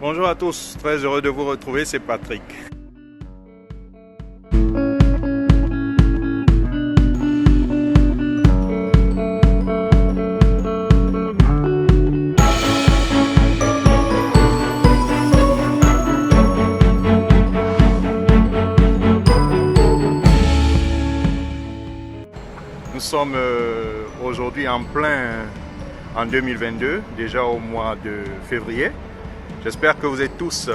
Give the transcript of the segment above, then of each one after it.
Bonjour à tous, très heureux de vous retrouver, c'est Patrick. Nous sommes aujourd'hui en 2022, déjà au mois de février. J'espère que vous êtes tous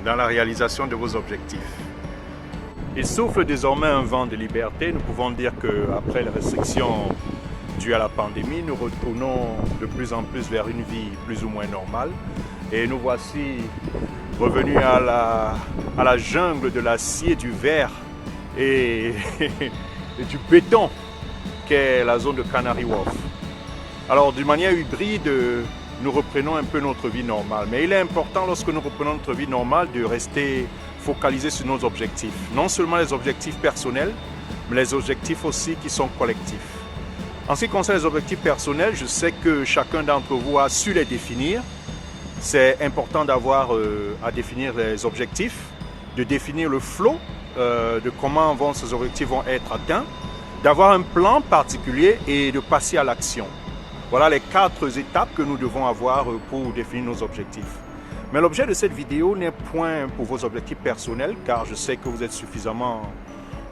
dans la réalisation de vos objectifs. Il souffle désormais un vent de liberté. Nous pouvons dire qu'après les restrictions dues à la pandémie, nous retournons de plus en plus vers une vie plus ou moins normale. Et nous voici revenus à la jungle de l'acier, du verre et du béton qu'est la zone de Canary Wharf. Alors, d'une manière hybride, nous reprenons un peu notre vie normale. Mais il est important, lorsque nous reprenons notre vie normale, de rester focalisé sur nos objectifs. Non seulement les objectifs personnels, mais les objectifs aussi qui sont collectifs. En ce qui concerne les objectifs personnels, je sais que chacun d'entre vous a su les définir. C'est important d'avoir à définir les objectifs, de définir le flow, de comment ces objectifs vont être atteints, d'avoir un plan particulier et de passer à l'action. Voilà les 4 étapes que nous devons avoir pour définir nos objectifs. Mais l'objet de cette vidéo n'est point pour vos objectifs personnels, car je sais que vous êtes suffisamment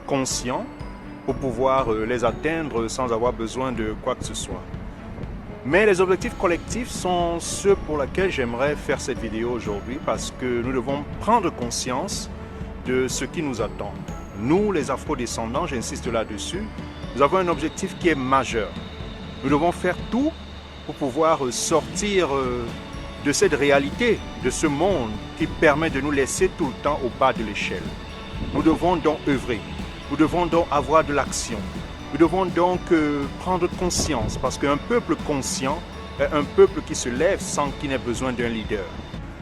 conscients pour pouvoir les atteindre sans avoir besoin de quoi que ce soit. Mais les objectifs collectifs sont ceux pour lesquels j'aimerais faire cette vidéo aujourd'hui, parce que nous devons prendre conscience de ce qui nous attend. Nous, les afro-descendants, j'insiste là-dessus, nous avons un objectif qui est majeur. Nous devons faire tout pour pouvoir sortir de cette réalité, de ce monde qui permet de nous laisser tout le temps au bas de l'échelle. Nous devons donc œuvrer, nous devons donc avoir de l'action, nous devons donc prendre conscience, parce qu'un peuple conscient est un peuple qui se lève sans qu'il n'ait besoin d'un leader.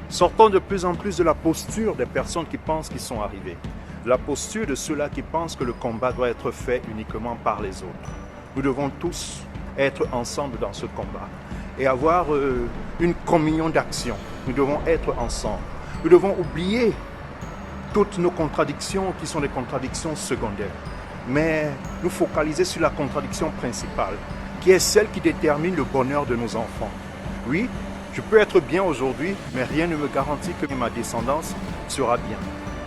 Sortons de plus en plus de la posture des personnes qui pensent qu'ils sont arrivés, de la posture de ceux-là qui pensent que le combat doit être fait uniquement par les autres. Nous devons tous être ensemble dans ce combat et avoir une communion d'action. Nous devons être ensemble. Nous devons oublier toutes nos contradictions qui sont des contradictions secondaires, mais nous focaliser sur la contradiction principale, qui est celle qui détermine le bonheur de nos enfants. Oui, je peux être bien aujourd'hui, mais rien ne me garantit que ma descendance sera bien.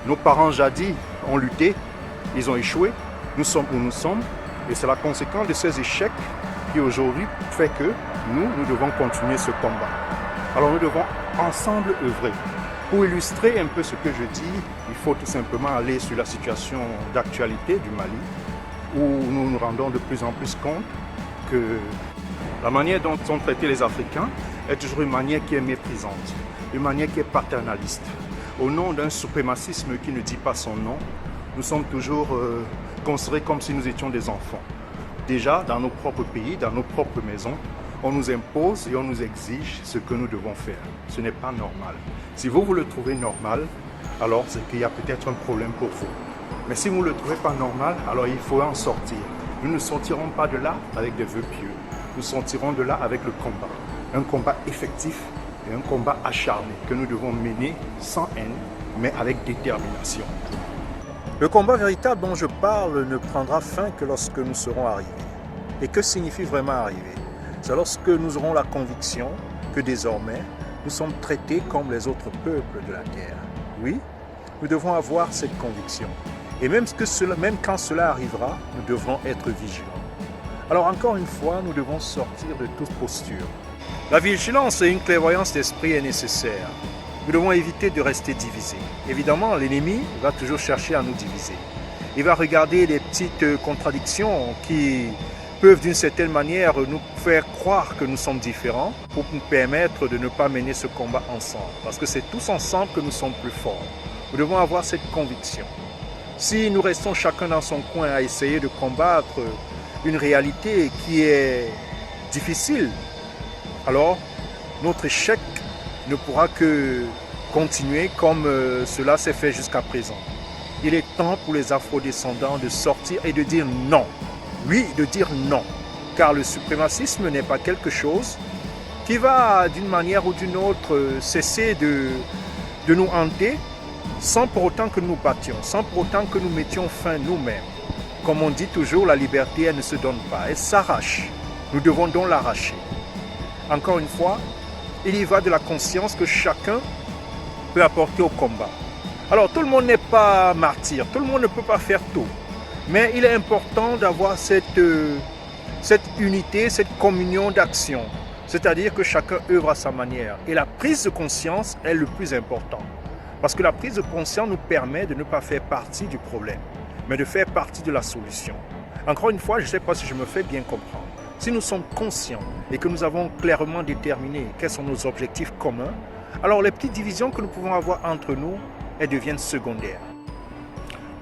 Nos parents jadis ont lutté, ils ont échoué, nous sommes où nous sommes, et c'est la conséquence de ces échecs qui aujourd'hui fait que nous devons continuer ce combat. Alors nous devons ensemble œuvrer. Pour illustrer un peu ce que je dis, il faut tout simplement aller sur la situation d'actualité du Mali, où nous nous rendons de plus en plus compte que la manière dont sont traités les Africains est toujours une manière qui est méprisante, une manière qui est paternaliste. Au nom d'un suprémacisme qui ne dit pas son nom, nous sommes toujours considérés comme si nous étions des enfants. Déjà, dans nos propres pays, dans nos propres maisons, on nous impose et on nous exige ce que nous devons faire. Ce n'est pas normal. Si vous le trouvez normal, alors c'est qu'il y a peut-être un problème pour vous. Mais si vous ne le trouvez pas normal, alors il faut en sortir. Nous ne sortirons pas de là avec des vœux pieux. Nous sortirons de là avec le combat. Un combat effectif et un combat acharné que nous devons mener sans haine, mais avec détermination. Le combat véritable dont je parle ne prendra fin que lorsque nous serons arrivés. Et que signifie vraiment arriver? C'est lorsque nous aurons la conviction que désormais, nous sommes traités comme les autres peuples de la terre. Oui, nous devons avoir cette conviction. Et même quand cela arrivera, nous devrons être vigilants. Alors encore une fois, nous devons sortir de toute posture. La vigilance et une clairvoyance d'esprit est nécessaire. Nous devons éviter de rester divisés. Évidemment, l'ennemi va toujours chercher à nous diviser. Il va regarder les petites contradictions qui peuvent d'une certaine manière nous faire croire que nous sommes différents pour nous permettre de ne pas mener ce combat ensemble. Parce que c'est tous ensemble que nous sommes plus forts. Nous devons avoir cette conviction. Si nous restons chacun dans son coin à essayer de combattre une réalité qui est difficile, alors notre échec ne pourra que continuer comme cela s'est fait jusqu'à présent. Il est temps pour les afro-descendants de sortir et de dire non. Oui, de dire non. Car le suprémacisme n'est pas quelque chose qui va d'une manière ou d'une autre cesser de nous hanter sans pour autant que nous battions, sans pour autant que nous mettions fin nous-mêmes. Comme on dit toujours, la liberté, elle ne se donne pas, elle s'arrache. Nous devons donc l'arracher. Encore une fois, il y va de la conscience que chacun peut apporter au combat. Alors, tout le monde n'est pas martyr, tout le monde ne peut pas faire tout. Mais il est important d'avoir cette unité, cette communion d'action. C'est-à-dire que chacun œuvre à sa manière. Et la prise de conscience est le plus important. Parce que la prise de conscience nous permet de ne pas faire partie du problème, mais de faire partie de la solution. Encore une fois, je ne sais pas si je me fais bien comprendre. Si nous sommes conscients et que nous avons clairement déterminé quels sont nos objectifs communs, alors les petites divisions que nous pouvons avoir entre nous, elles deviennent secondaires.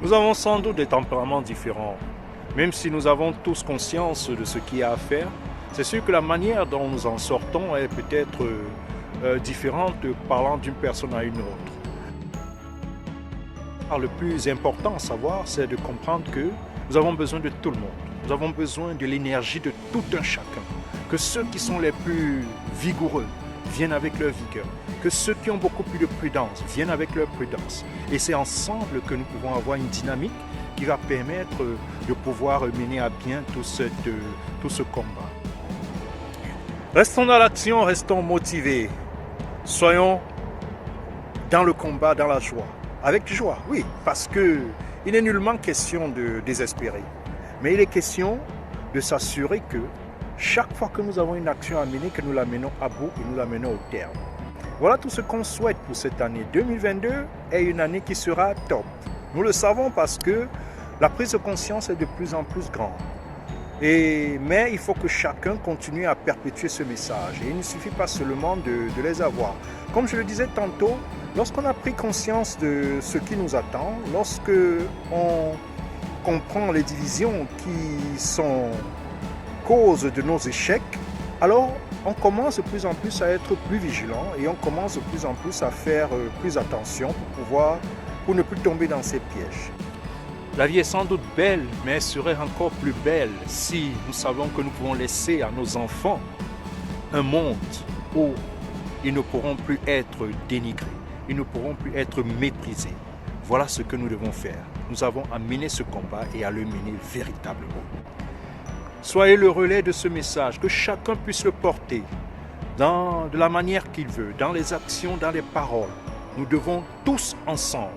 Nous avons sans doute des tempéraments différents. Même si nous avons tous conscience de ce qu'il y a à faire, c'est sûr que la manière dont nous en sortons est peut-être différente parlant d'une personne à une autre. Alors, le plus important à savoir, c'est de comprendre que nous avons besoin de tout le monde. Nous avons besoin de l'énergie de tout un chacun. Que ceux qui sont les plus vigoureux viennent avec leur vigueur. Que ceux qui ont beaucoup plus de prudence viennent avec leur prudence. Et c'est ensemble que nous pouvons avoir une dynamique qui va permettre de pouvoir mener à bien tout ce combat. Restons dans l'action, restons motivés. Soyons dans le combat, dans la joie. Avec joie, oui, parce qu'il n'est nullement question de désespérer. Mais il est question de s'assurer que chaque fois que nous avons une action à mener, que nous la menons à bout et nous la menons au terme. Voilà tout ce qu'on souhaite pour cette année. 2022 est une année qui sera top. Nous le savons parce que la prise de conscience est de plus en plus grande. Mais il faut que chacun continue à perpétuer ce message. Et il ne suffit pas seulement de les avoir. Comme je le disais tantôt, lorsqu'on a pris conscience de ce qui nous attend, lorsque on comprend les divisions qui sont cause de nos échecs, alors on commence de plus en plus à être plus vigilant et on commence de plus en plus à faire plus attention pour ne plus tomber dans ces pièges. La vie est sans doute belle, mais elle serait encore plus belle si nous savons que nous pouvons laisser à nos enfants un monde où ils ne pourront plus être dénigrés, ils ne pourront plus être méprisés. Voilà ce que nous devons faire. Nous avons à mener ce combat et à le mener véritablement. Soyez le relais de ce message, que chacun puisse le porter de la manière qu'il veut, dans les actions, dans les paroles. Nous devons tous ensemble,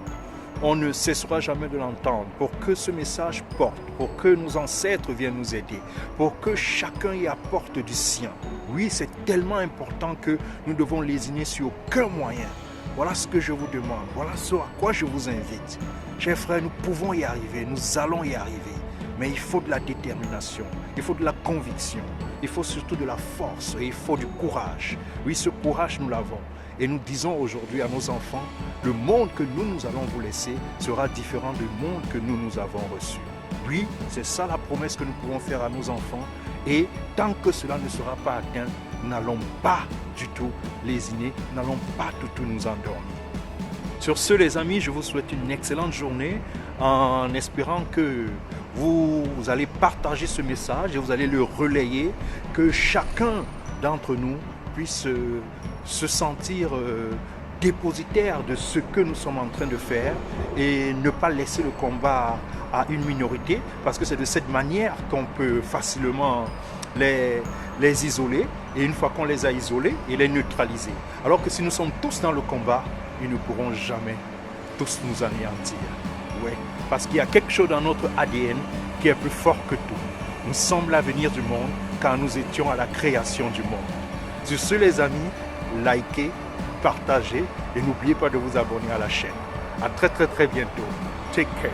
on ne cessera jamais de l'entendre, pour que ce message porte, pour que nos ancêtres viennent nous aider, pour que chacun y apporte du sien. Oui, c'est tellement important que nous devons lésiner sur aucun moyen. Voilà ce que je vous demande, voilà ce à quoi je vous invite. Chers frères, nous pouvons y arriver, nous allons y arriver. Mais il faut de la détermination, il faut de la conviction, il faut surtout de la force et il faut du courage. Oui, ce courage, nous l'avons. Et nous disons aujourd'hui à nos enfants, le monde que nous allons vous laisser sera différent du monde que nous avons reçu. Oui, c'est ça la promesse que nous pouvons faire à nos enfants. Et tant que cela ne sera pas atteint, nous n'allons pas du tout lésiner, nous n'allons pas du tout nous endormir. Sur ce, les amis, je vous souhaite une excellente journée en espérant que vous allez partager ce message et vous allez le relayer, que chacun d'entre nous puisse se sentir dépositaire de ce que nous sommes en train de faire et ne pas laisser le combat à une minorité, parce que c'est de cette manière qu'on peut facilement les isoler, et une fois qu'on les a isolés, et les neutraliser. Alors que si nous sommes tous dans le combat, ils ne pourront jamais tous nous anéantir. Ouais, parce qu'il y a quelque chose dans notre ADN qui est plus fort que tout. Nous sommes l'avenir du monde car nous étions à la création du monde. Sur ce, les amis, likez, partagez et n'oubliez pas de vous abonner à la chaîne. À très bientôt. Take care.